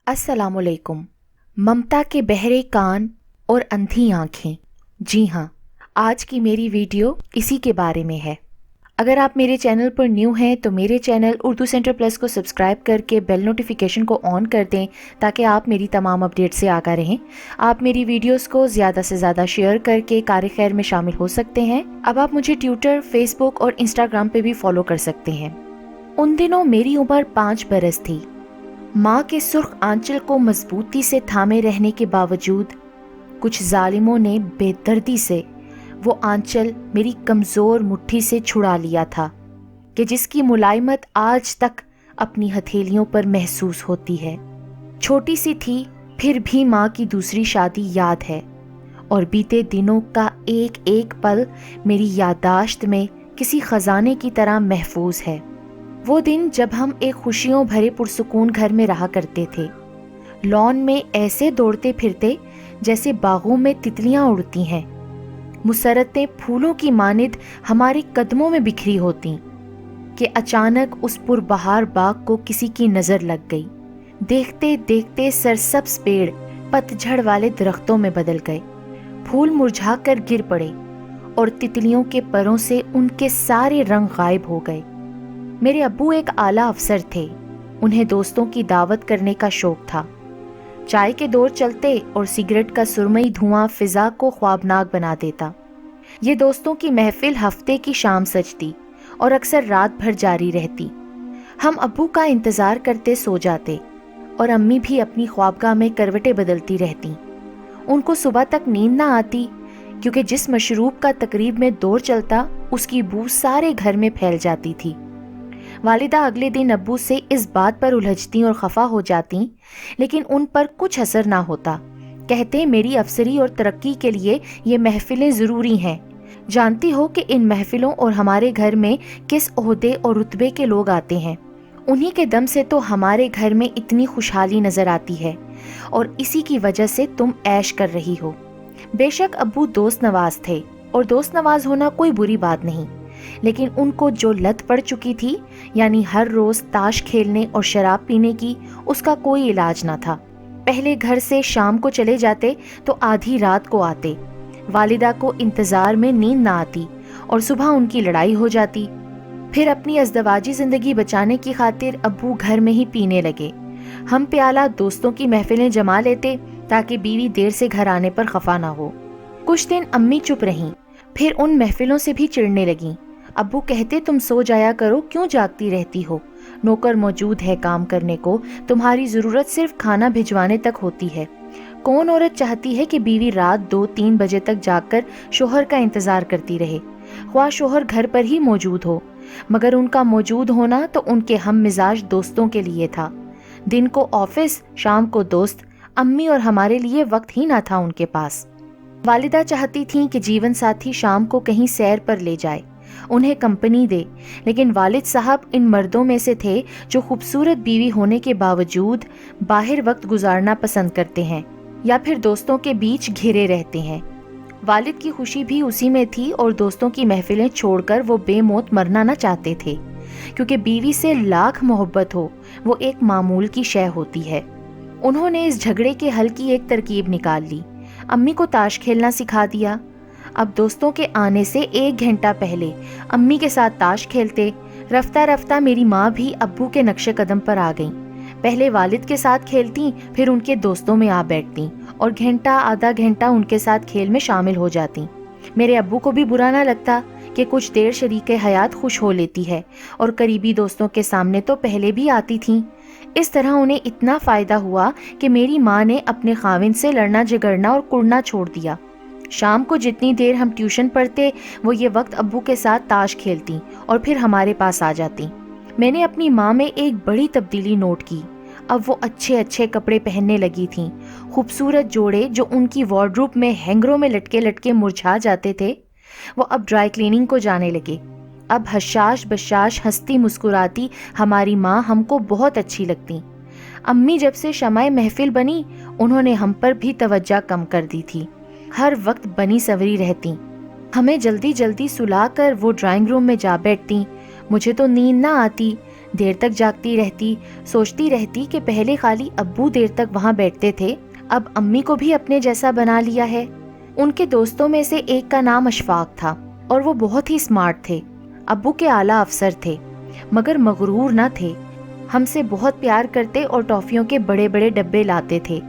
अस्सलाम वालेकुम। ममता के बहरे कान और अंधी आंखें। जी हाँ, आज की मेरी वीडियो इसी के बारे में है। अगर आप मेरे चैनल पर न्यू हैं तो मेरे चैनल उर्दू सेंटर प्लस को सब्सक्राइब करके बेल नोटिफिकेशन को ऑन कर दें ताकि आप मेरी तमाम अपडेट से आगाह रहें। आप मेरी वीडियोस को ज़्यादा से ज़्यादा शेयर करके कार खैर में शामिल हो सकते हैं। अब आप मुझे ट्विटर, फेसबुक और इंस्टाग्राम पे भी फॉलो कर सकते हैं। उन दिनों मेरी उम्र 5 बरस थी। माँ के सुर्ख आंचल को मजबूती से थामे रहने के बावजूद कुछ जालिमों ने बेदर्दी से वो आंचल मेरी कमज़ोर मुट्ठी से छुड़ा लिया था कि जिसकी मुलायमत आज तक अपनी हथेलियों पर महसूस होती है। छोटी सी थी फिर भी माँ की दूसरी शादी याद है और बीते दिनों का एक एक पल मेरी याददाश्त में किसी खजाने की तरह महफूज है। वो दिन जब हम एक खुशियों भरे पुरसुकून घर में रहा करते थे, लॉन में ऐसे दौड़ते फिरते जैसे बागों में तितलियां उड़ती हैं। मुसरतें फूलों की मानिद हमारे कदमों में बिखरी होती कि अचानक उस पुरबहार बाग को किसी की नजर लग गई। देखते देखते सरसब्ज पेड़ पतझड़ वाले दरख्तों में बदल गए, फूल मुरझा कर गिर पड़े और तितलियों के परों से उनके सारे रंग गायब हो गए। मेरे अब्बू एक आला अफसर थे। उन्हें दोस्तों की दावत करने का शौक था। चाय के दौर चलते और सिगरेट का सुरमई धुआं फिजा को ख्वाबनाक बना देता। ये दोस्तों की महफिल हफ्ते की शाम सजती और अक्सर रात भर जारी रहती। हम अब्बू का इंतजार करते सो जाते और अम्मी भी अपनी ख्वाबगाह में करवटें बदलती रहती। उनको सुबह तक नींद ना आती क्योंकि जिस मशरूब का तकरीब में दौर चलता उसकी बू सारे घर में फैल जाती थी। वालिदा अगले दिन अब्बू से इस बात पर उलझती और खफा हो जाती, लेकिन उन पर कुछ असर ना होता। कहते मेरी अफसरी और तरक्की के लिए ये महफिलें ज़रूरी हैं। जानती हो कि इन महफिलों और हमारे घर में किस ओहदे और रुतबे के लोग आते हैं। उन्हीं के दम से तो हमारे घर में इतनी खुशहाली नज़र आती है और इसी की वजह से तुम ऐश कर रही हो। बेशक अब्बू दोस्त नवाज थे और दोस्त नवाज होना कोई बुरी बात नहीं, लेकिन उनको जो लत पड़ चुकी थी, यानी हर रोज ताश खेलने और शराब पीने की, उसका कोई इलाज ना था। पहले घर से शाम को चले जाते तो आधी रात को आते। वालिदा को इंतजार में नींद ना आती और सुबह उनकी लड़ाई हो जाती। फिर अपनी अज़दवाजी जिंदगी बचाने की खातिर अब्बू घर में ही पीने लगे। हम प्याला दोस्तों की महफिलें जमा लेते ताकि बीवी देर से घर आने पर खफा ना हो। कुछ दिन अम्मी चुप रहीं, फिर उन महफिलों से भी चिढ़ने लगीं। अब्बू कहते तुम सो जाया करो, क्यों जागती रहती हो? नौकर मौजूद है काम करने को, तुम्हारी जरूरत सिर्फ खाना भिजवाने तक होती है। कौन औरत चाहती है कि बीवी रात 2-3 बजे तक जागकर शोहर का इंतजार करती रहे, ख्वाह शोहर घर पर ही मौजूद हो। मगर उनका मौजूद होना तो उनके हम मिजाज दोस्तों के लिए था। दिन को ऑफिस, शाम को दोस्त। अम्मी और हमारे लिए वक्त ही ना था उनके पास। वालिदा चाहती थीं कि जीवन साथी शाम को कहीं सैर पर ले जाए, उन्हें कंपनी दे, लेकिन वालिद साहब इन मर्दों में से थे जो खूबसूरत बीवी होने के बावजूद बाहर वक्त गुजारना पसंद करते हैं या फिर दोस्तों के बीच घिरे रहते हैं। वालिद की खुशी भी उसी में थी और दोस्तों की महफिलें छोड़कर वो बेमौत मरना न चाहते थे, क्योंकि बीवी से लाख मोहब्बत हो वो एक मामूल की शय होती है। उन्होंने इस झगड़े के हल की एक तरकीब निकाल ली। अम्मी को ताश खेलना सिखा दिया। अब दोस्तों के आने से 1 घंटा पहले अम्मी के साथ ताश खेलते। रफ्ता रफ्ता मेरी माँ भी अब्बू के नक्शे कदम पर आ गईं। पहले वालिद के साथ खेलती, फिर उनके दोस्तों में आ बैठती और घंटा आधा घंटा उनके साथ खेल में शामिल हो जाती। मेरे अब्बू को भी बुरा ना लगता कि कुछ देर शरीके हयात खुश हो लेती है और करीबी दोस्तों के सामने तो पहले भी आती थीं। इस तरह उन्हें इतना फ़ायदा हुआ कि मेरी माँ ने अपने खाविन से लड़ना झगड़ना और कुड़ना छोड़ दिया। शाम को जितनी देर हम ट्यूशन पढ़ते वो ये वक्त अब्बू के साथ ताश खेलती और फिर हमारे पास आ जाती। मैंने अपनी माँ में एक बड़ी तब्दीली नोट की। अब वो अच्छे अच्छे कपड़े पहनने लगी थीं। खूबसूरत जोड़े जो उनकी वार्डरोब में हैंगरों में लटके लटके मुरझा जाते थे, वो अब ड्राई क्लीनिंग को जाने लगे। अब हशाश बशाश हंसती मुस्कुराती हमारी माँ हमको बहुत अच्छी लगती। अम्मी जब से शमाए महफिल बनी, उन्होंने हम पर भी तवज्जो कम कर दी थी। हर वक्त बनी सवरी रहती। हमें जल्दी जल्दी सुलाकर वो ड्राइंग रूम में जा बैठती। मुझे तो नींद ना आती, دیر تک جاگتی رہتی، سوچتی رہتی کہ پہلے خالی ابو دیر تک وہاں بیٹھتے تھے، اب امی کو بھی اپنے جیسا بنا لیا ہے۔ ان کے دوستوں میں سے ایک کا نام اشفاق تھا اور وہ بہت ہی اسمارٹ تھے، ابو کے اعلیٰ افسر تھے، مگر مغرور نہ تھے۔ ہم سے بہت پیار کرتے اور ٹافیوں کے بڑے بڑے ڈبے لاتے تھے۔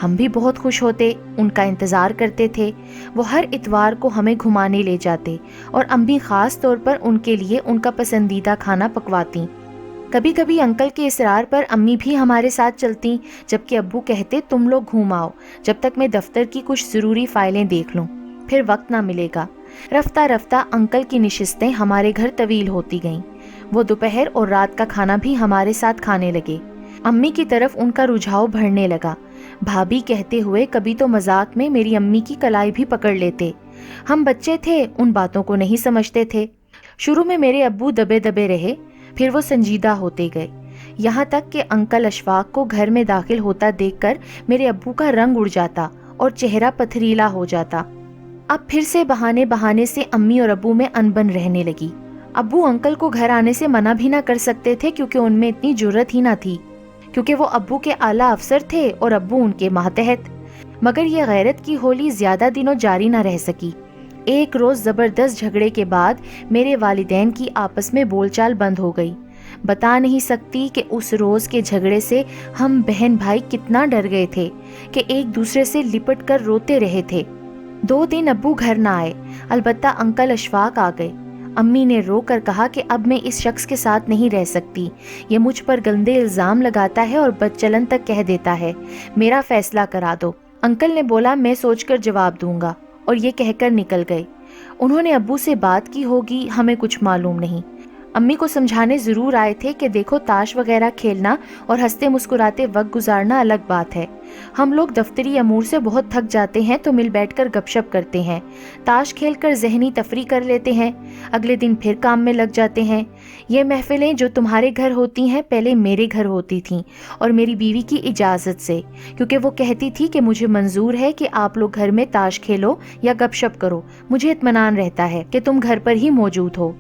ہم بھی بہت خوش ہوتے، ان کا انتظار کرتے تھے۔ وہ ہر اتوار کو ہمیں گھمانے لے جاتے اور امی خاص طور پر ان کے لیے ان کا پسندیدہ کھانا پکواتی۔ کبھی کبھی انکل کے اصرار پر امی بھی ہمارے ساتھ چلتیں، جبکہ ابو کہتے تم لوگ گھوم آؤ، جب تک میں دفتر کی کچھ ضروری فائلیں دیکھ لوں، پھر وقت نہ ملے گا۔ رفتہ رفتہ انکل کی نشستیں ہمارے گھر طویل ہوتی گئیں۔ وہ دوپہر اور رات کا کھانا بھی ہمارے ساتھ کھانے لگے۔ امی کی طرف ان کا رجحاؤ بڑھنے لگا۔ بھابھی کہتے ہوئے کبھی تو مذاق میں میری امی کی کلائی بھی پکڑ لیتے۔ ہم بچے تھے، ان باتوں کو نہیں سمجھتے تھے۔ شروع میں میرے ابو دبے دبے رہے، پھر وہ سنجیدہ ہوتے گئے، یہاں تک کہ انکل اشفاق کو گھر میں داخل ہوتا دیکھ کر میرے ابو کا رنگ اڑ جاتا اور چہرہ پتھریلا ہو جاتا۔ اب پھر سے بہانے بہانے سے امی اور ابو میں انبن رہنے لگی۔ ابو انکل کو گھر آنے سے منع بھی نہ کر سکتے تھے کیونکہ ان میں اتنی جرت ہی نہ تھی، کیونکہ وہ ابو کے اعلیٰ افسر تھے اور ابو ان کے ماتحت۔ مگر یہ غیرت کی ہولی زیادہ دنوں جاری نہ رہ سکی۔ ایک روز زبردست جھگڑے کے بعد میرے والدین کی آپس میں بول چال بند ہو گئی۔ بتا نہیں سکتی کہ اس روز کے جھگڑے سے ہم بہن بھائی کتنا ڈر گئے تھے کہ ایک دوسرے سے لپٹ کر روتے رہے تھے۔ 2 دن ابو گھر نہ آئے، البتہ انکل اشفاق آ گئے۔ امی نے رو کر کہا کہ اب میں اس شخص کے ساتھ نہیں رہ سکتی، یہ مجھ پر گندے الزام لگاتا ہے اور بدچلن تک کہہ دیتا ہے، میرا فیصلہ کرا دو۔ انکل نے بولا میں سوچ کر جواب دوں گا، اور یہ کہہ کر نکل گئے۔ انہوں نے ابو سے بات کی ہوگی، ہمیں کچھ معلوم نہیں۔ امی کو سمجھانے ضرور آئے تھے کہ دیکھو تاش وغیرہ کھیلنا اور ہنستے مسکراتے وقت گزارنا الگ بات ہے۔ ہم لوگ دفتری امور سے بہت تھک جاتے ہیں تو مل بیٹھ کر گپ شپ کرتے ہیں، تاش کھیل کر ذہنی تفریح کر لیتے ہیں، اگلے دن پھر کام میں لگ جاتے ہیں۔ یہ محفلیں جو تمہارے گھر ہوتی ہیں پہلے میرے گھر ہوتی تھیں، اور میری بیوی کی اجازت سے، کیونکہ وہ کہتی تھی کہ مجھے منظور ہے کہ آپ لوگ گھر میں تاش کھیلو یا گپ شپ کرو، مجھے اطمینان رہتا ہے کہ تم گھر پر ہی موجود ہو۔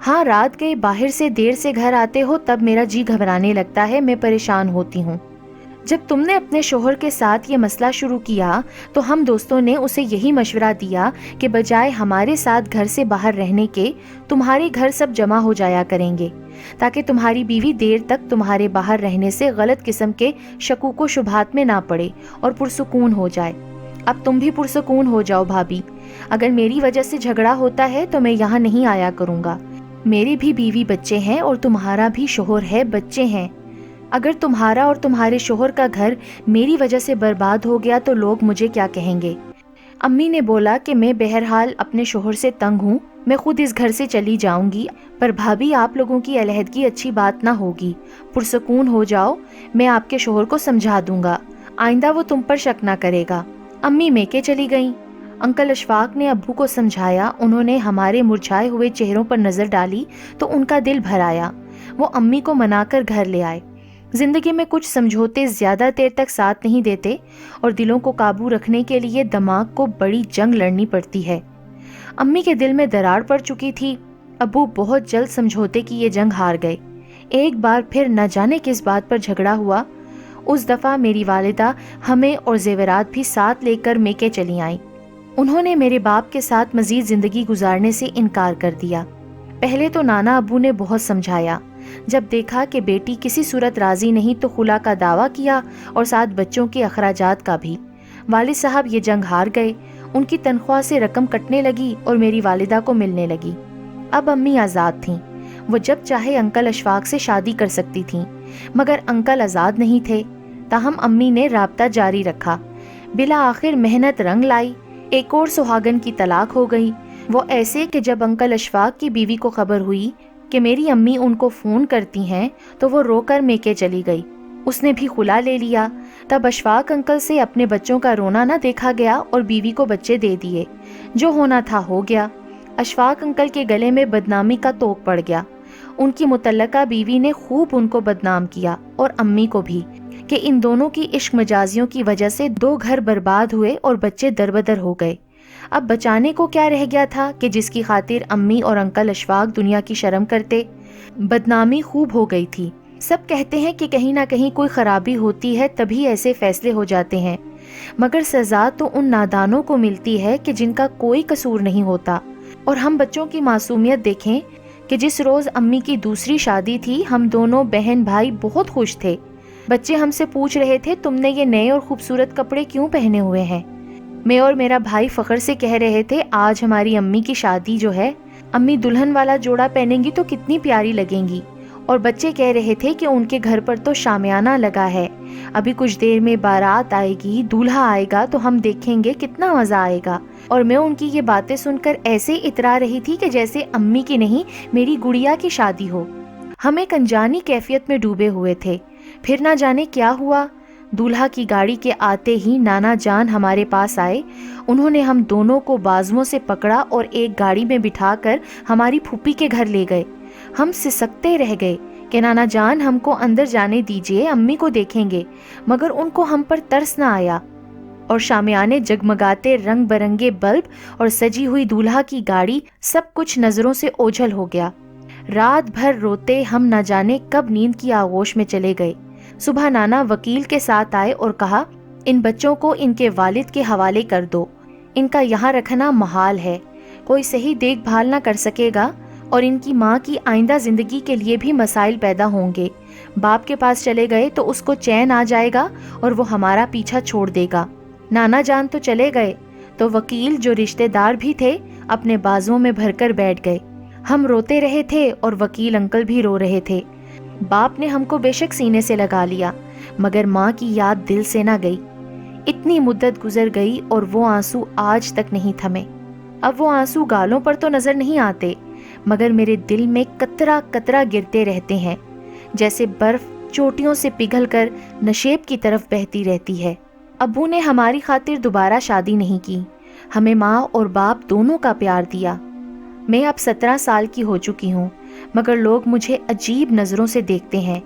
ہاں، رات گئے باہر سے دیر سے گھر آتے ہو تب میرا جی گھبرانے لگتا ہے، میں پریشان ہوتی ہوں۔ جب تم نے اپنے شوہر کے ساتھ یہ مسئلہ شروع کیا تو ہم دوستوں نے اسے یہی مشورہ دیا کہ بجائے ہمارے ساتھ گھر سے باہر رہنے کے تمہارے گھر سب جمع ہو جایا کریں گے، تاکہ تمہاری بیوی دیر تک تمہارے باہر رہنے سے غلط قسم کے شکوک و شبہات میں نہ پڑے اور پرسکون ہو جائے۔ اب تم بھی پرسکون ہو جاؤ بھابھی، اگر میری وجہ سے جھگڑا ہوتا ہے تو میں یہاں نہیں آیا کروں گا۔ میری بھی بیوی بچے ہیں اور تمہارا بھی شوہر ہے، بچے ہیں۔ اگر تمہارا اور تمہارے شوہر کا گھر میری وجہ سے برباد ہو گیا تو لوگ مجھے کیا کہیں گے؟ امی نے بولا کہ میں بہرحال اپنے شوہر سے تنگ ہوں، میں خود اس گھر سے چلی جاؤں گی، پر بھابھی آپ لوگوں کی علیحدگی اچھی بات نہ ہوگی، پرسکون ہو جاؤ، میں آپ کے شوہر کو سمجھا دوں گا، آئندہ وہ تم پر شک نہ کرے گا۔ امی میکے چلی گئیں۔ انکل اشفاق نے ابو کو سمجھایا، انہوں نے ہمارے مرجھائے ہوئے چہروں پر نظر ڈالی تو ان کا دل بھر آیا۔ وہ امی کو منا کر گھر لے آئے۔ زندگی میں کچھ سمجھوتے زیادہ دیر تک ساتھ نہیں دیتے، اور دلوں کو قابو رکھنے کے لیے دماغ کو بڑی جنگ لڑنی پڑتی ہے۔ امی کے دل میں دراڑ پڑ چکی تھی، ابو بہت جلد سمجھوتے کی یہ جنگ ہار گئے۔ ایک بار پھر نہ جانے کس بات پر جھگڑا ہوا۔ اس دفعہ میری والدہ ہمیں اور زیورات بھی ساتھ لے کر میکے چلی آئیں۔ انہوں نے میرے باپ کے ساتھ مزید زندگی گزارنے سے انکار کر دیا۔ پہلے تو نانا ابو نے بہت سمجھایا، جب دیکھا کہ بیٹی کسی صورت راضی نہیں تو خلا کا دعویٰ کیا اور ساتھ بچوں کے اخراجات کا بھی۔ والد صاحب یہ جنگ ہار گئے، ان کی تنخواہ سے رقم کٹنے لگی اور میری والدہ کو ملنے لگی۔ اب امی آزاد تھیں، وہ جب چاہے انکل اشفاق سے شادی کر سکتی تھیں، مگر انکل آزاد نہیں تھے۔ تاہم امی نے رابطہ جاری رکھا۔ بالآخر محنت رنگ لائی، ایک اور سہاگن کی طلاق ہو گئی، وہ ایسے کہ جب انکل اشفاق کی بیوی کو خبر ہوئی کہ میری امی ان کو فون کرتی ہیں تو وہ رو کر میکے چلی گئی، اس نے بھی خلا لے لیا۔ تب اشفاق انکل سے اپنے بچوں کا رونا نہ دیکھا گیا اور بیوی کو بچے دے دیے، جو ہونا تھا ہو گیا۔ اشفاق انکل کے گلے میں بدنامی کا طوق پڑ گیا، ان کی متعلقہ بیوی نے خوب ان کو بدنام کیا اور امی کو بھی، کہ ان دونوں کی عشق مجازیوں کی وجہ سے 2 گھر برباد ہوئے اور بچے دربدر ہو گئے۔ اب بچانے کو کیا رہ گیا تھا کہ جس کی خاطر امی اور انکل اشفاق دنیا کی شرم کرتے؟ बदनामी खूब हो गई थी। सब कहते हैं कि कहीं ना कहीं कोई खराबी होती है तभी ऐसे फैसले हो जाते हैं, मगर सजा तो उन नादानों को मिलती है कि जिनका कोई कसूर नहीं होता। और हम बच्चों की मासूमियत देखें कि जिस रोज अम्मी की दूसरी शादी थी, हम दोनों बहन भाई बहुत खुश थे। बच्चे हमसे पूछ रहे थे, तुमने ये नए और खूबसूरत कपड़े क्यों पहने हुए हैं? मैं और मेरा भाई फख्र से कह रहे थे, आज हमारी अम्मी की शादी जो है, अम्मी दुल्हन वाला जोड़ा पहनेंगी तो कितनी प्यारी लगेंगी। और बच्चे कह रहे थे कि उनके घर पर तो शामियाना लगा है, अभी कुछ देर में बारात आएगी, दूल्हा आएगा तो हम देखेंगे कितना मजा आएगा। और मैं उनकी ये बातें सुनकर ऐसे इतरा रही थी कि जैसे अम्मी की नहीं, मेरी गुड़िया की शादी हो। हम एक अनजानी कैफियत में डूबे हुए थे। फिर ना जाने क्या हुआ, दूल्हा की गाड़ी के आते ही नाना जान हमारे पास आए। उन्होंने हम दोनों को बाजुओं से पकड़ा और एक गाड़ी में बिठाकर हमारी फूफी के घर ले गए। हम सिसकते रह गए कि नाना जान हमको अंदर जाने दीजिए, अम्मी को देखेंगे, मगर उनको हम पर तरस न आया। और शामियाने जगमगाते रंग बरंगे बल्ब और सजी हुई दूल्हा की गाड़ी, सब कुछ नजरों से ओझल हो गया। रात भर रोते हम न जाने कब नींद की आगोश में चले गए। सुबह नाना वकील के साथ आए और कहा, इन बच्चों को इनके वालिद के हवाले कर दो, इनका यहाँ रखना महाल है, कोई सही देखभाल न कर सकेगा और इनकी माँ की आइंदा जिंदगी के लिए भी मसाइल पैदा होंगे। बाप के पास चले गए तो उसको चैन आ जाएगा और वो हमारा पीछा छोड़ देगा। नाना जान तो चले गए तो वकील जो रिश्तेदार भी थे अपने बाजुओं में भरकर बैठ गए। हम रोते रहे थे और वकील अंकल भी रो रहे थे। बाप ने हमको बेशक सीने से लगा लिया, मगर माँ की याद दिल से ना गई। इतनी मुद्दत गुजर गई और वो आंसू आज तक नहीं थमे। अब वो आंसू गालों पर तो नजर नहीं आते, मगर मेरे दिल में कतरा कतरा गिरते रहते हैं, जैसे बर्फ चोटियों से पिघलकर नशेब की तरफ बहती रहती है। अब्बू ने हमारी खातिर दोबारा शादी नहीं की, हमें माँ और बाप दोनों का प्यार दिया। मैं अब 17 साल की हो चुकी हूँ, मगर लोग मुझे अजीब नज़रों से देखते हैं,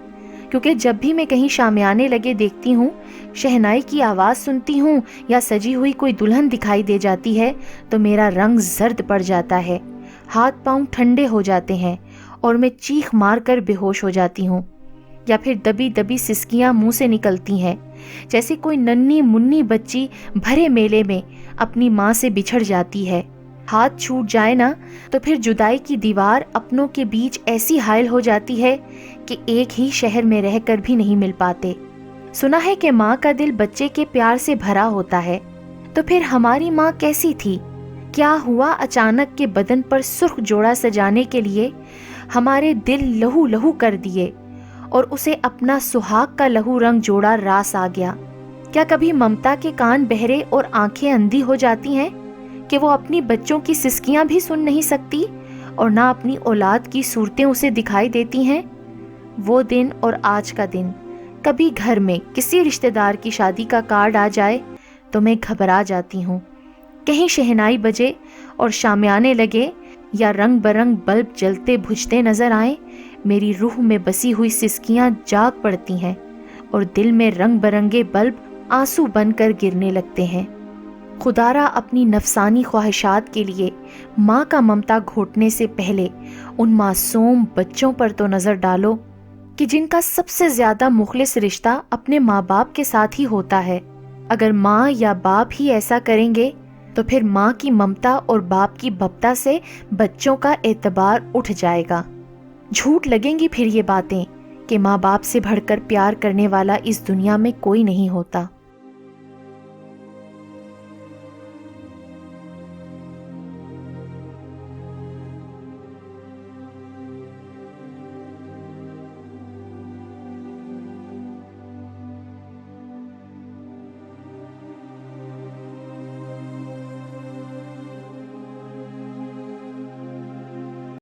क्योंकि जब भी मैं कहीं शामियाने लगे देखती हूँ, शहनाई की आवाज़ सुनती हूँ या सजी हुई कोई दुल्हन दिखाई दे जाती है तो मेरा रंग जर्द पड़ जाता है, हाथ पांव ठंडे हो जाते हैं और मैं चीख मार कर बेहोश हो जाती हूँ। या फिर दबी दबी सिसकियाँ मुंह से निकलती हैं, जैसे कोई नन्ही मुन्नी बच्ची भरे मेले में अपनी माँ से बिछड़ जाती है। हाथ छूट जाए ना तो फिर जुदाई की दीवार अपनों के बीच ऐसी हायल हो जाती है कि एक ही शहर में रहकर भी नहीं मिल पाते। सुना है कि माँ का दिल बच्चे के प्यार से भरा होता है, तो फिर हमारी माँ कैसी थी? क्या हुआ अचानक के बदन पर सुर्ख जोड़ा सजाने के लिए हमारे दिल लहू लहू कर दिए और उसे अपना सुहाग का लहू रंग जोड़ा रास आ गया। क्या कभी ममता के कान बहरे और आंखें अंधी हो जाती हैं कि वो अपनी बच्चों की सिसकियां भी सुन नहीं सकती और ना अपनी औलाद की सूरतें उसे दिखाई देती हैं? वो दिन और आज का दिन, कभी घर में किसी रिश्तेदार की शादी का कार्ड आ जाए तो मैं घबरा जाती हूँ। कहीं शहनाई बजे और शामियाने लगे या रंग बरंग बल्ब जलते बुझते नजर आए, मेरी रूह में बसी हुई सिसकियां जाग पड़ती हैं और दिल में रंग बरंगे बल्ब आंसू बनकर गिरने लगते हैं। खुदारा अपनी नफसानी ख्वाहिशात के लिए माँ का ममता घोटने से पहले उन मासूम बच्चों पर तो नजर डालो कि जिनका सबसे ज्यादा मुखलिस रिश्ता अपने माँ बाप के साथ ही होता है। अगर माँ या बाप ही ऐसा करेंगे तो फिर माँ की ममता और बाप की बप्ता से बच्चों का एतबार उठ जाएगा। झूठ लगेंगी फिर ये बातें कि माँ बाप से बढ़कर प्यार करने वाला इस दुनिया में कोई नहीं होता।